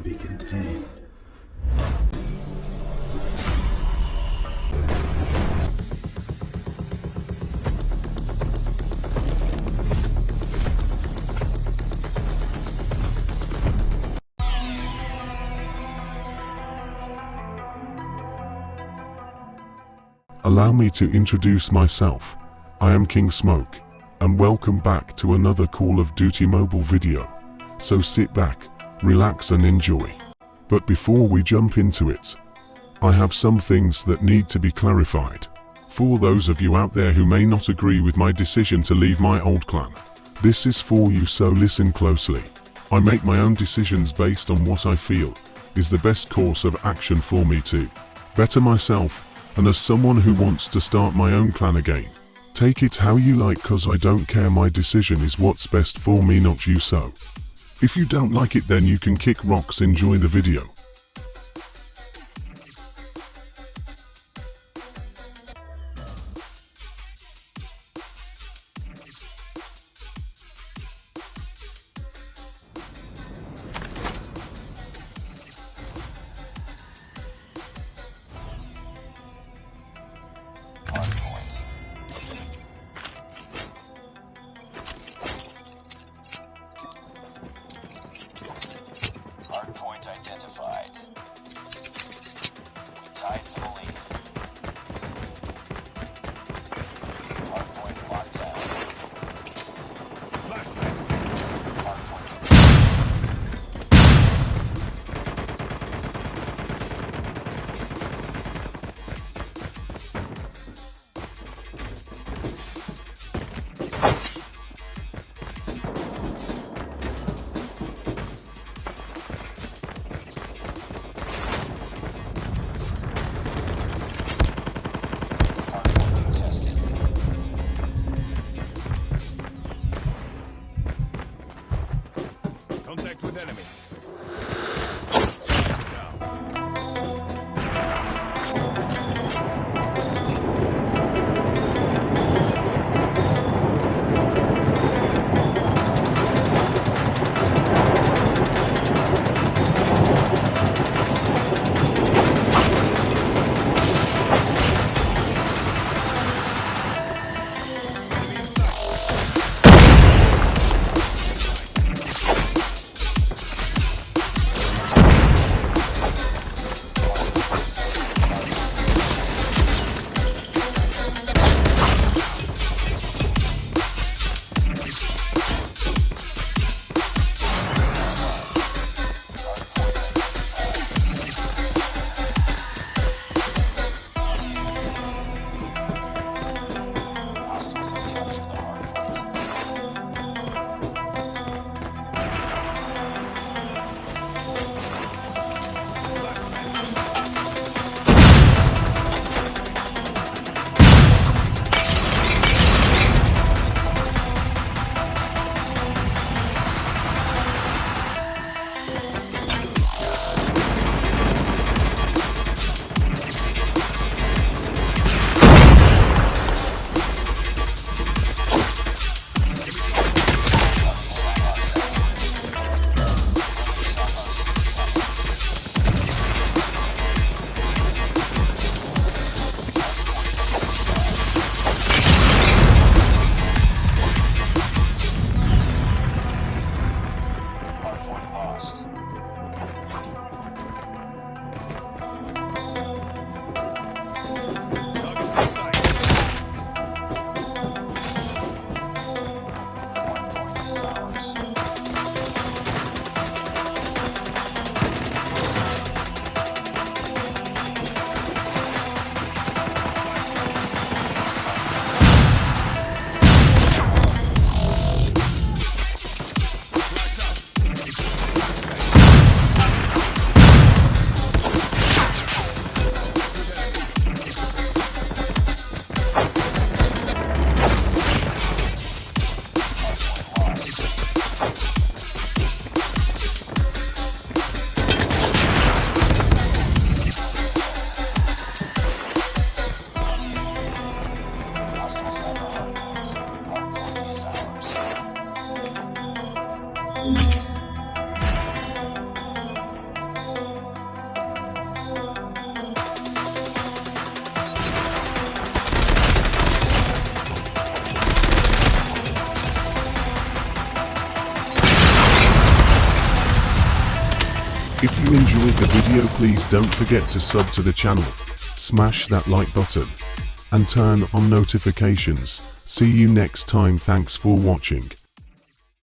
be contained. Allow me to introduce myself. I am King Smoke, and welcome back to another Call of Duty mobile video. So sit back, relax and enjoy. But before we jump into it, I have some things that need to be clarified. For those of you out there who may not agree with my decision to leave my old clan, this is for you, so listen closely. I make my own decisions based on what I feel is the best course of action for me to better myself, and as someone who wants to start my own clan again. Take it how you like, cause I don't care, my decision is what's best for me, not you. So if you don't like it, then you can kick rocks. Enjoy the video. Hardpoint identified. We tied for the lead. Hardpoint locked down. Flashbang. Contact with enemy. If you enjoyed the video, please don't forget to sub to the channel, smash that like button, and turn on notifications. See you next time. Thanks for watching.